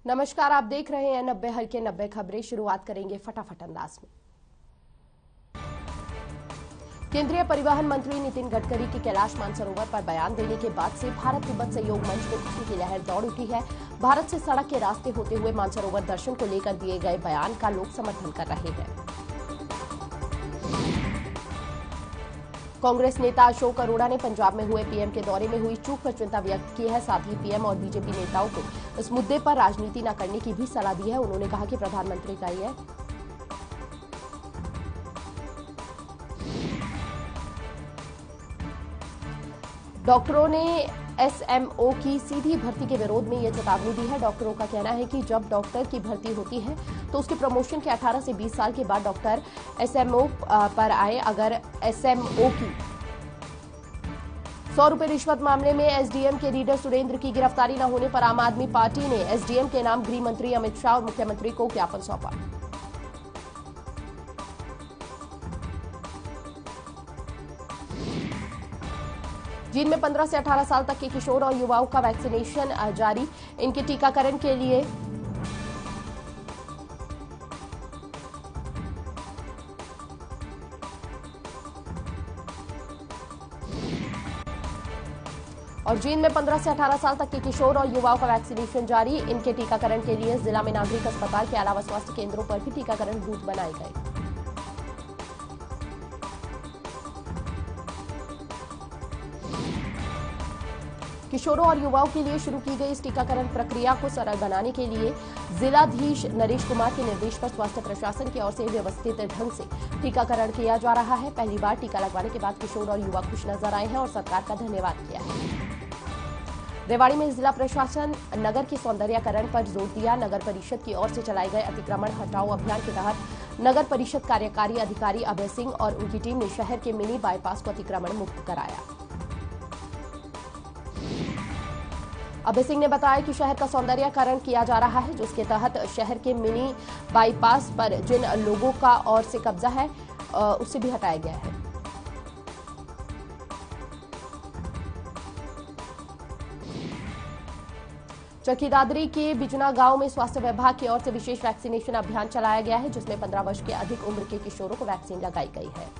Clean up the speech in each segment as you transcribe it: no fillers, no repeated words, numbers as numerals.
नमस्कार, आप देख रहे हैं 90 हल्के 90 खबरें। शुरुआत करेंगे फटाफट अंदाज में। केंद्रीय परिवहन मंत्री नितिन गडकरी की कैलाश मानसरोवर पर बयान देने के बाद से भारत तिब्बत सहयोग मंच में खुशी की लहर दौड़ उठी है। भारत से सड़क के रास्ते होते हुए मानसरोवर दर्शन को लेकर दिए गए बयान का लोग समर्थन कर रहे हैं। कांग्रेस नेता अशोक अरोड़ा ने पंजाब में हुए पीएम के दौरे में हुई चूक पर चिंता व्यक्त की है। साथ ही पीएम और बीजेपी नेताओं को इस मुद्दे पर राजनीति न करने की भी सलाह दी है। उन्होंने कहा कि प्रधानमंत्री का यह डॉक्टरों ने एसएमओ की सीधी भर्ती के विरोध में यह चेतावनी दी है। डॉक्टरों का कहना है कि जब डॉक्टर की भर्ती होती है तो उसके प्रमोशन के 18 से 20 साल के बाद डॉक्टर एसएमओ पर आए। अगर एसएमओ की 100 रुपए रिश्वत मामले में एसडीएम के लीडर सुरेंद्र की गिरफ्तारी न होने पर आम आदमी पार्टी ने एसडीएम के नाम गृह मंत्री अमित शाह और मुख्यमंत्री को ज्ञापन सौंपा। चीन में 15 से 18 साल तक के किशोर और युवाओं का वैक्सीनेशन जारी। इनके टीकाकरण के लिए और चीन में 15 से 18 साल तक के किशोर और युवाओं का वैक्सीनेशन जारी। इनके टीकाकरण के लिए जिला में नागरिक अस्पताल के अलावा स्वास्थ्य केंद्रों पर भी टीकाकरण बूथ बनाए गए। किशोरों और युवाओं के लिए शुरू की गई इस टीकाकरण प्रक्रिया को सरल बनाने के लिए जिलाधीश नरेश कुमार के निर्देश पर स्वास्थ्य प्रशासन की ओर से व्यवस्थित ढंग से टीकाकरण किया जा रहा है। पहली बार टीका लगवाने के बाद किशोर और युवा खुश नजर आए हैं और सरकार का धन्यवाद किया है। रेवाड़ी में जिला प्रशासन नगर के सौंदर्यीकरण पर जोर दिया। नगर परिषद की ओर से चलाए गए अतिक्रमण हटाओ अभियान के तहत नगर परिषद कार्यकारी अधिकारी अभय सिंह और उनकी टीम ने शहर के मिनी बाईपास को अतिक्रमण मुक्त कराया। अभय सिंह ने बताया कि शहर का सौंदर्यीकरण किया जा रहा है, जिसके तहत शहर के मिनी बाईपास पर जिन लोगों का और से कब्जा है उससे भी हटाया गया है। चरखी दादरी के बिजना गांव में स्वास्थ्य विभाग की ओर से विशेष वैक्सीनेशन अभियान चलाया गया है, जिसमें 15 वर्ष के अधिक उम्र के किशोरों को वैक्सीन लगाई गई है।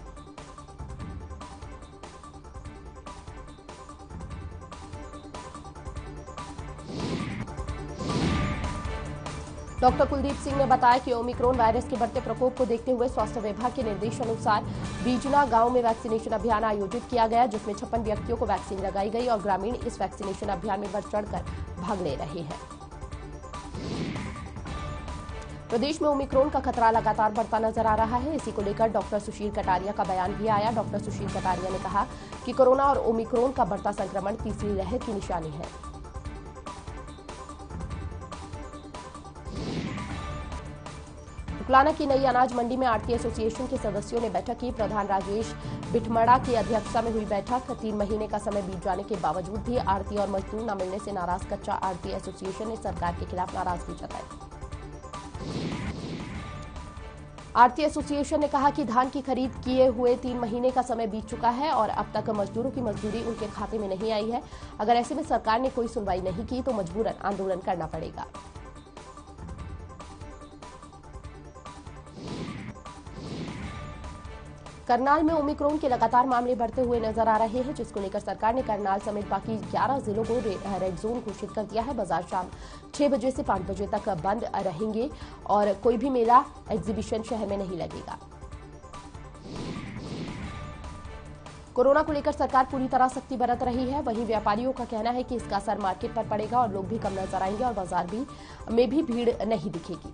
डॉक्टर कुलदीप सिंह ने बताया कि ओमिक्रॉन वायरस के बढ़ते प्रकोप को देखते हुए स्वास्थ्य विभाग के निर्देशानुसार बीजना गांव में वैक्सीनेशन अभियान आयोजित किया गया, जिसमें 56 व्यक्तियों को वैक्सीन लगाई गई और ग्रामीण इस वैक्सीनेशन अभियान में बढ़ चढ़कर भाग ले रहे हैं। प्रदेश में ओमिक्रॉन का खतरा लगातार बढ़ता नजर आ रहा है। इसी को लेकर डॉक्टर सुशील कटारिया का बयान भी आया। डॉक्टर सुशील कटारिया ने कहा कि कोरोना और ओमिक्रॉन का बढ़ता संक्रमण तीसरी लहर की निशानी है। उकलाना की नई अनाज मंडी में आढ़ती एसोसिएशन के सदस्यों ने बैठक की। प्रधान राजेश बिठमड़ा की अध्यक्षता में हुई बैठक। 3 महीने का समय बीत जाने के बावजूद भी आढ़ती और मजदूर न मिलने से नाराज कच्चा आढ़ती एसोसिएशन ने सरकार के खिलाफ नाराजगी जताई। आढ़ती एसोसिएशन ने कहा कि धान की खरीद किए हुए 3 महीने का समय बीत चुका है और अब तक मजदूरों की मजदूरी उनके खाते में नहीं आई है। अगर ऐसे में सरकार ने कोई सुनवाई नहीं की तो मजबूरन आंदोलन करना पड़ेगा। करनाल में ओमिक्रॉन के लगातार मामले बढ़ते हुए नजर आ रहे हैं, जिसको लेकर सरकार ने करनाल समेत बाकी 11 जिलों को रेड जोन घोषित कर दिया है। बाजार शाम 6 बजे से 5 बजे तक बंद रहेंगे और कोई भी मेला एग्जीबिशन शहर में नहीं लगेगा। कोरोना को लेकर सरकार पूरी तरह सख्ती बरत रही है। वहीं व्यापारियों का कहना है कि इसका असर मार्केट पर पड़ेगा और लोग भी कम नजर आएंगे और बाजार में भी भीड़ नहीं दिखेगी।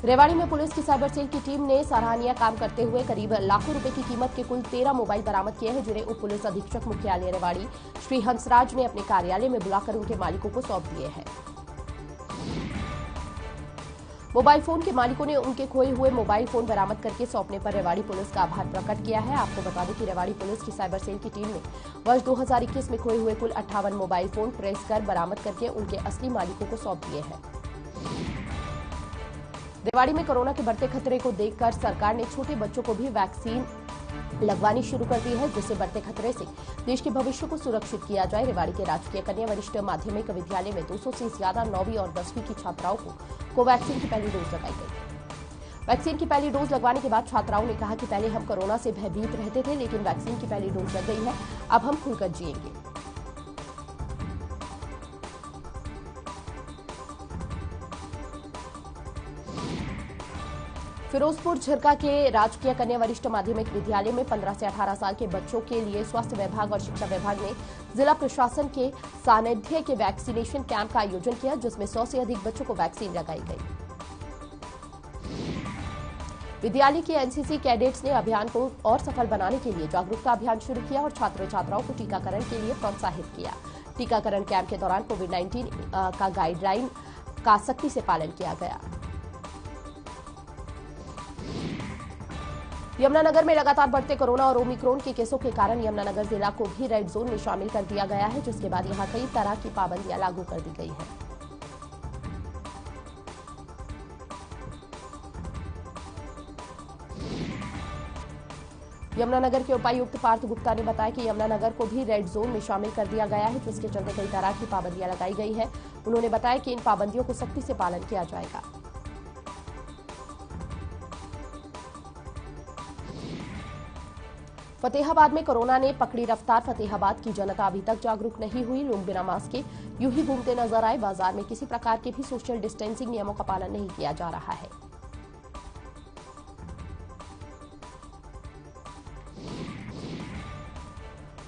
रेवाड़ी में पुलिस की साइबर सेल की टीम ने सराहनीय काम करते हुए करीब लाखों रुपए की कीमत के कुल 13 मोबाइल बरामद किए हैं, जिन्हें उप पुलिस अधीक्षक मुख्यालय रेवाड़ी श्री हंसराज ने अपने कार्यालय में बुलाकर उनके मालिकों को सौंप दिए हैं। मोबाइल फोन के मालिकों ने उनके खोए हुए मोबाइल फोन बरामद करके सौंपने पर रेवाड़ी पुलिस का आभार प्रकट किया है। आपको बता दें कि रेवाड़ी पुलिस की साइबर सेल की टीम ने वर्ष 2021 में खोए हुए कुल 58 मोबाइल फोन ट्रेस कर बरामद करके उनके असली मालिकों को सौंप दिए हैं। रेवाड़ी में कोरोना के बढ़ते खतरे को देखकर सरकार ने छोटे बच्चों को भी वैक्सीन लगवानी शुरू कर दी है, जिससे बढ़ते खतरे से देश के भविष्य को सुरक्षित किया जाए। रेवाड़ी के राजकीय कन्या वरिष्ठ माध्यमिक विद्यालय में 200 से ज्यादा 9वीं और 10वीं की छात्राओं को कोवैक्सीन की पहली डोज लगाई गई। वैक्सीन की पहली डोज लगवाने के बाद छात्राओं ने कहा कि पहले हम कोरोना से भयभीत रहते थे, लेकिन वैक्सीन की पहली डोज लग गई है, अब हम खुलकर जिएंगे। फिरोजपुर झिरका के राजकीय कन्या वरिष्ठ माध्यमिक विद्यालय में 15 से 18 साल के बच्चों के लिए स्वास्थ्य विभाग और शिक्षा विभाग ने जिला प्रशासन के सानिध्य के वैक्सीनेशन कैंप का आयोजन किया, जिसमें 100 से अधिक बच्चों को वैक्सीन लगाई गई। विद्यालय के एनसीसी कैडेट्स ने अभियान को और सफल बनाने के लिए जागरूकता अभियान शुरू किया और छात्र छात्राओं को टीकाकरण के लिए प्रोत्साहित किया। टीकाकरण कैंप के दौरान कोविड-19 का गाइडलाइन का सख्ती से पालन किया गया। यमुनानगर में लगातार बढ़ते कोरोना और ओमिक्रॉन के केसों के कारण यमुनानगर जिला को भी रेड जोन में शामिल कर दिया गया है, जिसके बाद यहां कई तरह की पाबंदियां लागू कर दी गई हैं। यमुनानगर के उपायुक्त पार्थ गुप्ता ने बताया कि यमुनानगर को भी रेड जोन में शामिल कर दिया गया है, जिसके चलते कई तरह की पाबंदियां लगाई गई है। उन्होंने बताया कि इन पाबंदियों को सख्ती से पालन किया जाएगा। फतेहाबाद में कोरोना ने पकड़ी रफ्तार। फतेहाबाद की जनता अभी तक जागरूक नहीं हुई। लोग बिना मास्क के यूं ही घूमते नजर आए। बाजार में किसी प्रकार के भी सोशल डिस्टेंसिंग नियमों का पालन नहीं किया जा रहा है।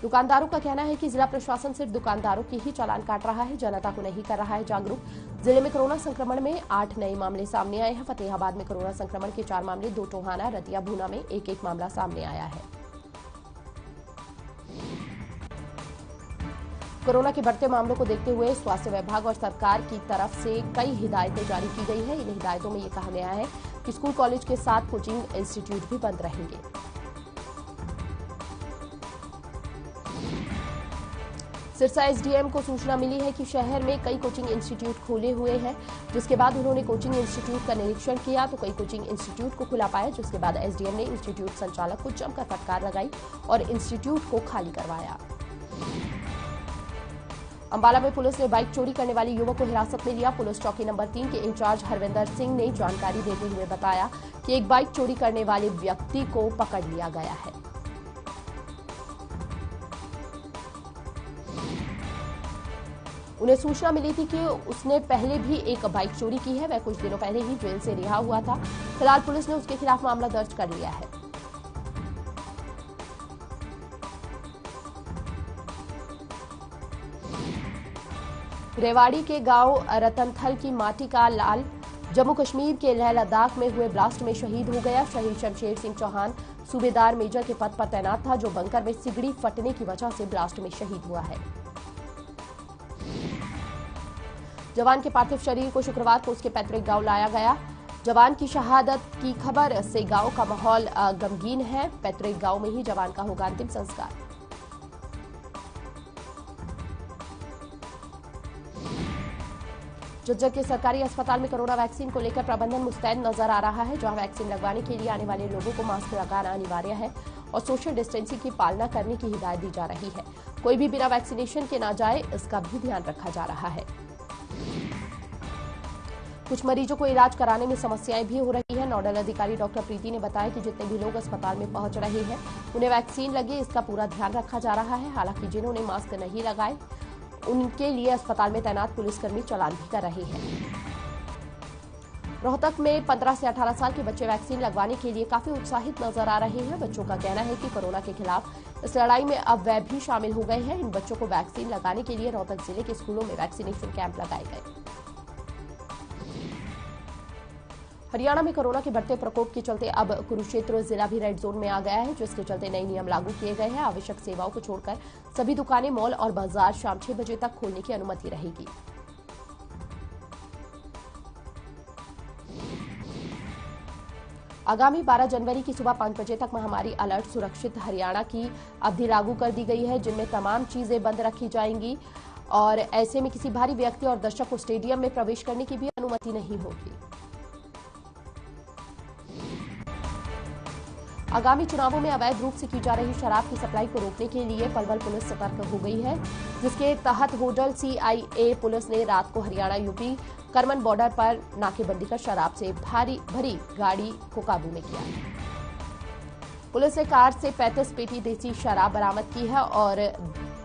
दुकानदारों का कहना है कि जिला प्रशासन सिर्फ दुकानदारों की ही चालान काट रहा है, जनता को नहीं कर रहा है जागरूक। जिले में कोरोना संक्रमण में 8 नए मामले सामने आए हैं। फतेहाबाद में कोरोना संक्रमण के 4 मामले, 2 टोहाना, रतिया, भूना में एक मामला सामने आया है। कोरोना के बढ़ते मामलों को देखते हुए स्वास्थ्य विभाग और सरकार की तरफ से कई हिदायतें जारी की गई है। इन हिदायतों में ये कहा गया है कि स्कूल कॉलेज के साथ कोचिंग इंस्टीट्यूट भी बंद रहेंगे। सिरसा एसडीएम को सूचना मिली है कि शहर में कई कोचिंग इंस्टीट्यूट खोले हुए हैं, जिसके बाद उन्होंने कोचिंग इंस्टीट्यूट का निरीक्षण किया तो कई कोचिंग इंस्टीट्यूट को खुला पाया, जिसके बाद एसडीएम ने इंस्टीट्यूट संचालक को जमकर फटकार लगाई और इंस्टीट्यूट को खाली करवाया। अंबाला में पुलिस ने बाइक चोरी करने वाले युवक को हिरासत में लिया। पुलिस चौकी नंबर 3 के इंचार्ज हरविंदर सिंह ने जानकारी देते हुए बताया कि एक बाइक चोरी करने वाले व्यक्ति को पकड़ लिया गया है। उन्हें सूचना मिली थी कि उसने पहले भी एक बाइक चोरी की है। वह कुछ दिनों पहले ही जेल से रिहा हुआ था। फिलहाल पुलिस ने उसके खिलाफ मामला दर्ज कर लिया है। रेवाड़ी के गांव रतनथल की माटी का लाल जम्मू कश्मीर के लेह लद्दाख में हुए ब्लास्ट में शहीद हो गया। शहीद शमशेर सिंह चौहान सूबेदार मेजर के पद पर तैनात था, जो बंकर में सिगड़ी फटने की वजह से ब्लास्ट में शहीद हुआ है। जवान के पार्थिव शरीर को शुक्रवार को उसके पैतृक गांव लाया गया। जवान की शहादत की खबर से गांव का माहौल गमगीन है। पैतृक गांव में ही जवान का होगा अंतिम संस्कार। झज्जर के सरकारी अस्पताल में कोरोना वैक्सीन को लेकर प्रबंधन मुस्तैद नजर आ रहा है, जहां वैक्सीन लगवाने के लिए आने वाले लोगों को मास्क लगाना अनिवार्य है और सोशल डिस्टेंसिंग की पालना करने की हिदायत दी जा रही है। कोई भी बिना वैक्सीनेशन के ना जाए, इसका भी ध्यान रखा जा रहा है। कुछ मरीजों को इलाज कराने में समस्याएं भी हो रही है। नोडल अधिकारी डॉक्टर प्रीति ने बताया कि जितने भी लोग अस्पताल में पहुंच रहे हैं उन्हें वैक्सीन लगे, इसका पूरा ध्यान रखा जा रहा है। हालांकि जिन्होंने मास्क नहीं लगाए उनके लिए अस्पताल में तैनात पुलिसकर्मी चालान भी कर रहे हैं। रोहतक में 15 से 18 साल के बच्चे वैक्सीन लगवाने के लिए काफी उत्साहित नजर आ रहे हैं। बच्चों का कहना है कि कोरोना के खिलाफ इस लड़ाई में अब वे भी शामिल हो गए हैं। इन बच्चों को वैक्सीन लगाने के लिए रोहतक जिले के स्कूलों में वैक्सीनेशन कैंप लगाए गए। हरियाणा में कोरोना के बढ़ते प्रकोप के चलते अब कुरुक्षेत्र जिला भी रेड जोन में आ गया है, जिसके चलते नए नियम लागू किए गए हैं। आवश्यक सेवाओं को छोड़कर सभी दुकानें, मॉल और बाजार शाम 6 बजे तक खोलने की अनुमति रहेगी। आगामी 12 जनवरी की सुबह 5 बजे तक महामारी अलर्ट सुरक्षित हरियाणा की अवधि लागू कर दी गई है, जिनमें तमाम चीजें बंद रखी जाएंगी और ऐसे में किसी भारी व्यक्ति और दर्शक को स्टेडियम में प्रवेश करने की भी अनुमति नहीं होगी। आगामी चुनावों में अवैध रूप से की जा रही शराब की सप्लाई को रोकने के लिए पलवल पुलिस सतर्क हो गई है, जिसके तहत होडल CIA पुलिस ने रात को हरियाणा यूपी करमन बॉर्डर पर नाकेबंदी कर शराब से भरी गाड़ी को काबू में किया। पुलिस ने कार से 35 पेटी देसी शराब बरामद की है और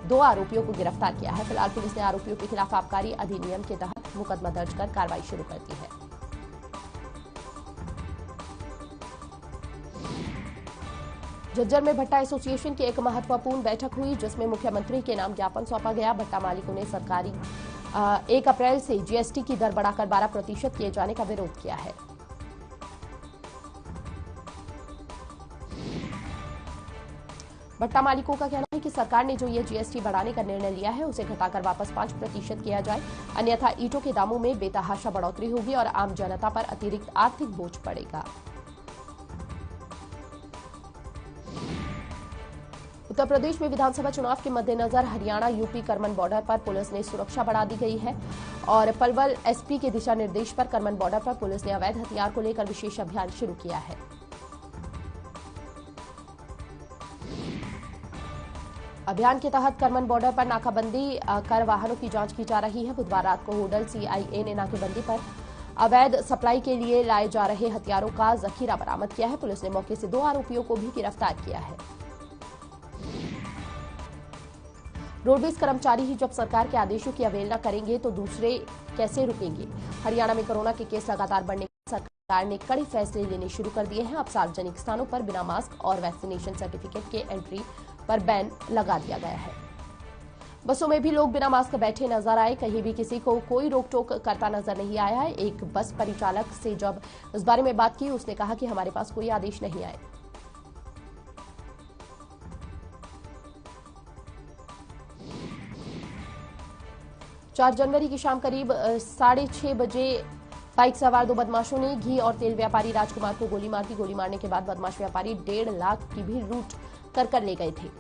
2 आरोपियों को गिरफ्तार किया है। फिलहाल पुलिस ने आरोपियों के खिलाफ आबकारी अधिनियम के तहत मुकदमा दर्ज कर कार्रवाई शुरू कर दी है। झज्जर में भट्टा एसोसिएशन की एक महत्वपूर्ण बैठक हुई, जिसमें मुख्यमंत्री के नाम ज्ञापन सौंपा गया। भट्टा मालिकों ने सरकारी 1 अप्रैल से GST की दर बढ़ाकर 12% किए जाने का विरोध किया है। भट्टा मालिकों का कहना है कि सरकार ने जो ये GST बढ़ाने का निर्णय लिया है, उसे घटाकर वापस 5% किया जाए, अन्यथा ईंटों के दामों में बेतहाशा बढ़ोतरी होगी और आम जनता पर अतिरिक्त आर्थिक बोझ पड़ेगा। उत्तर प्रदेश में विधानसभा चुनाव के मद्देनजर हरियाणा यूपी करमन बॉर्डर पर पुलिस ने सुरक्षा बढ़ा दी गई है और पलवल SP के दिशा निर्देश पर करमन बॉर्डर पर पुलिस ने अवैध हथियार को लेकर विशेष अभियान शुरू किया है। अभियान के तहत करमन बॉर्डर पर नाकाबंदी कर वाहनों की जांच की जा रही है। बुधवार रात को होडल CIA ने नाकेबंदी पर अवैध सप्लाई के लिए लाए जा रहे हथियारों का जखीरा बरामद किया है। पुलिस ने मौके से 2 आरोपियों को भी गिरफ्तार किया है। रोडवेज कर्मचारी ही जब सरकार के आदेशों की अवहेलना करेंगे तो दूसरे कैसे रुकेंगे। हरियाणा में कोरोना के केस लगातार बढ़ने के सरकार ने कड़े फैसले लेने शुरू कर दिए हैं। अब सार्वजनिक स्थानों पर बिना मास्क और वैक्सीनेशन सर्टिफिकेट के एंट्री पर बैन लगा दिया गया है। बसों में भी लोग बिना मास्क बैठे नजर आए, कहीं भी किसी को कोई रोक टोक करता नजर नहीं आया है। एक बस परिचालक से जब इस बारे में बात की, उसने कहा कि हमारे पास कोई आदेश नहीं आए। चार जनवरी की शाम करीब 6:30 बजे बाइक सवार 2 बदमाशों ने घी और तेल व्यापारी राजकुमार को गोली मार दी। गोली मारने के बाद बदमाश व्यापारी 1.5 लाख की भी लूट कर ले गए थे।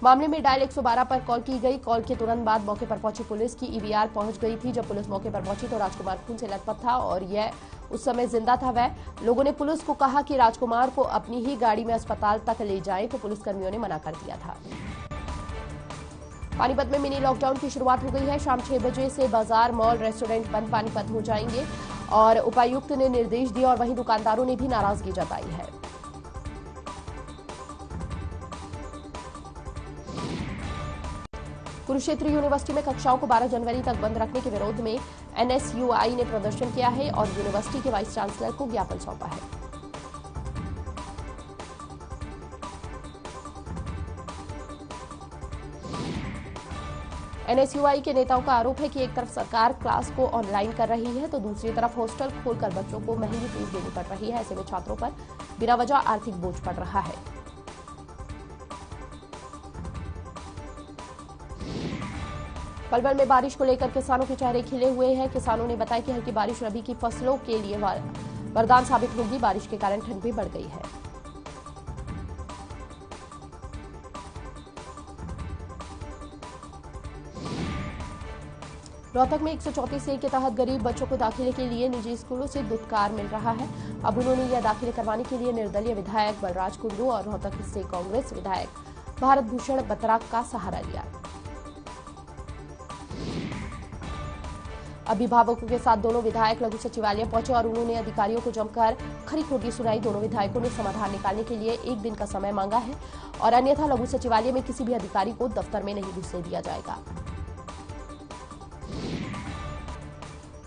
मामले में डायल 112 पर कॉल की गई। कॉल के तुरंत बाद मौके पर पहुंची पुलिस की EVR पहुंच गई थी। जब पुलिस मौके पर पहुंची तो राजकुमार खून से लथपथ था और यह उस समय जिंदा था। वह लोगों ने पुलिस को कहा कि राजकुमार को अपनी ही गाड़ी में अस्पताल तक ले जाएं, तो पुलिसकर्मियों ने मना कर दिया था। पानीपत में मिनी लॉकडाउन की शुरुआत हो गई है। शाम 6 बजे से बाजार, मॉल, रेस्टोरेंट बंद पानीपत हो जाएंगे और उपायुक्त ने निर्देश दिए और वहीं दुकानदारों ने भी नाराजगी जताई है। कुरुक्षेत्र यूनिवर्सिटी में कक्षाओं को 12 जनवरी तक बंद रखने के विरोध में NSUI ने प्रदर्शन किया है और यूनिवर्सिटी के वाइस चांसलर को ज्ञापन सौंपा है। NSUI के नेताओं का आरोप है कि एक तरफ सरकार क्लास को ऑनलाइन कर रही है तो दूसरी तरफ हॉस्टल खोलकर बच्चों को महंगी फीस देनी पड़ रही है। ऐसे में छात्रों पर बिना वजह आर्थिक बोझ पड़ रहा है। पलवल में बारिश को लेकर किसानों के चेहरे खिले हुए हैं। किसानों ने बताया कि हल्की बारिश रबी की फसलों के लिए वरदान साबित होगी। बारिश के कारण ठंड भी बढ़ गई है। रोहतक में 134A के तहत गरीब बच्चों को दाखिले के लिए निजी स्कूलों से दुत्कार मिल रहा है। अब उन्होंने यह दाखिले करवाने के लिए निर्दलीय विधायक बलराज कुंडू और रोहतक से कांग्रेस विधायक भारत भूषण बत्रा का सहारा लिया। अभिभावकों के साथ दोनों विधायक लघु सचिवालय पहुंचे और उन्होंने अधिकारियों को जमकर खरी खोटी सुनाई। दोनों विधायकों ने समाधान निकालने के लिए 1 दिन का समय मांगा है और अन्यथा लघु सचिवालय में किसी भी अधिकारी को दफ्तर में नहीं घुसने दिया जाएगा।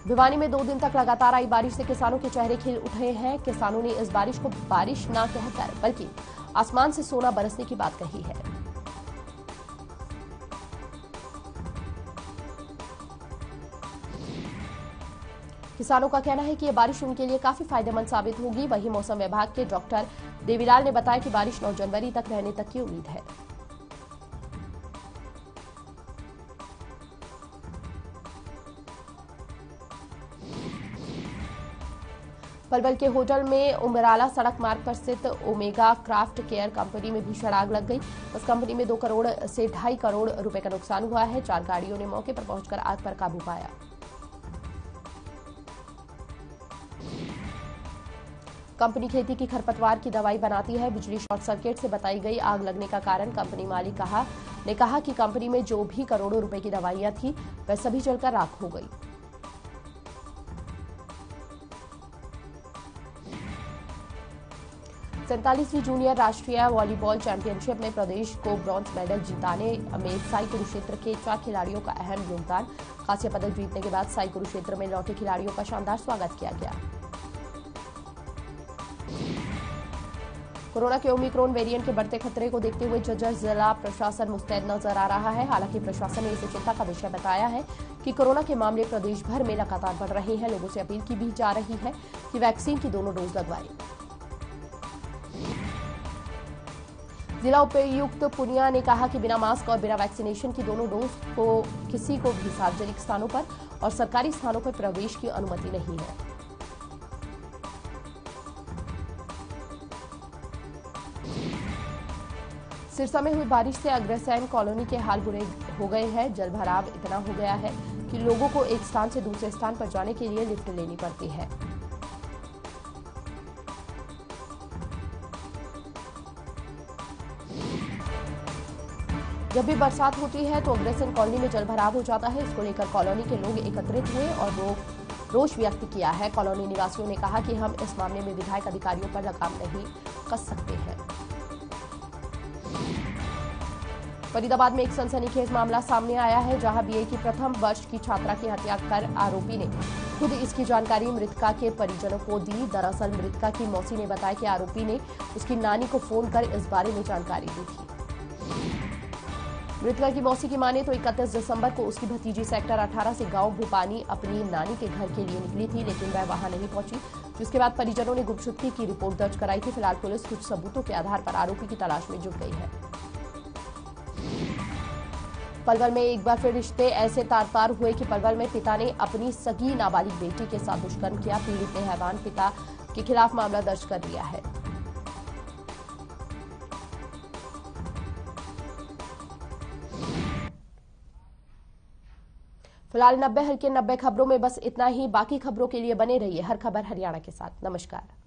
भिवानी में 2 दिन तक लगातार आई बारिश से किसानों के चेहरे खिल उठे हैं। किसानों ने इस बारिश को बारिश न कहकर बल्कि आसमान से सोना बरसने की बात कही है। किसानों का कहना है कि यह बारिश उनके लिए काफी फायदेमंद साबित होगी। वहीं मौसम विभाग के डॉक्टर देवीलाल ने बताया कि बारिश 9 जनवरी तक रहने तक की उम्मीद है। पलवल के होटल में उमराला सड़क मार्ग पर स्थित ओमेगा क्राफ्ट केयर कंपनी में भीषण आग लग गई। उस कंपनी में 2 करोड़ से 2.5 करोड़ रुपए का नुकसान हुआ है। 4 गाड़ियों ने मौके पर पहुंचकर आग पर काबू पाया। कंपनी खेती की खरपतवार की दवाई बनाती है। बिजली शॉर्ट सर्किट से बताई गई आग लगने का कारण कंपनी मालिक ने कहा कि कंपनी में जो भी करोड़ों रुपए की दवाइयां थी वह सभी जलकर राख हो गई। सैंतालीसवीं जूनियर राष्ट्रीय वॉलीबॉल चैंपियनशिप में प्रदेश को ब्रॉन्ज मेडल जीताने में साई कुरुक्षेत्र के 4 खिलाड़ियों का अहम योगदान। कांस्य पदक जीतने के बाद साई कुरुक्षेत्र में लौटे खिलाड़ियों का शानदार स्वागत किया गया। कोरोना के ओमिक्रॉन वेरिएंट के बढ़ते खतरे को देखते हुए जज्जर जिला प्रशासन मुस्तैद नजर आ रहा है। हालांकि प्रशासन ने इसे चिंता का विषय बताया है कि कोरोना के मामले प्रदेश भर में लगातार बढ़ रहे हैं। लोगों से अपील की भी जा रही है कि वैक्सीन की दोनों डोज लगवाएं। जिला उपायुक्त पुनिया ने कहा कि बिना मास्क और बिना वैक्सीनेशन की दोनों डोज को किसी को भी सार्वजनिक स्थानों पर और सरकारी स्थानों पर प्रवेश की अनुमति नहीं है। सिरसा में हुई बारिश से अग्रसेन कॉलोनी के हाल बुरे हो गए हैं। जलभराव इतना हो गया है कि लोगों को एक स्थान से दूसरे स्थान पर जाने के लिए लिफ्ट लेनी पड़ती है। जब भी बरसात होती है तो अग्रसेन कॉलोनी में जलभराव हो जाता है। इसको लेकर कॉलोनी के लोग एकत्रित हुए और रोष व्यक्त किया है। कॉलोनी निवासियों ने कहा कि हम इस मामले में विधायक अधिकारियों पर लगाम नहीं कस सकते हैं। फरीदाबाद में एक सनसनीखेज मामला सामने आया है, जहां बीए की प्रथम वर्ष की छात्रा की हत्या कर आरोपी ने खुद इसकी जानकारी मृतका के परिजनों को दी। दरअसल मृतका की मौसी ने बताया कि आरोपी ने उसकी नानी को फोन कर इस बारे में जानकारी दी थी। मृतका की मौसी की माने तो 31 दिसंबर को उसकी भतीजी सेक्टर 18 से गांव भूपानी अपनी नानी के घर के लिए निकली थी, लेकिन वह वहां नहीं पहुंची, जिसके बाद परिजनों ने गुमशुदगी की रिपोर्ट दर्ज कराई थी। फिलहाल पुलिस कुछ सबूतों के आधार पर आरोपी की तलाश में जुट गई है। पलवल में एक बार फिर रिश्ते ऐसे तार-तार हुए कि पलवल में पिता ने अपनी सगी नाबालिग बेटी के साथ दुष्कर्म किया। पीड़ित ने हैवान पिता के खिलाफ मामला दर्ज कर लिया है। फिलहाल 90 हल्के 90 खबरों में बस इतना ही। बाकी खबरों के लिए बने रहिए हर खबर हरियाणा के साथ। नमस्कार।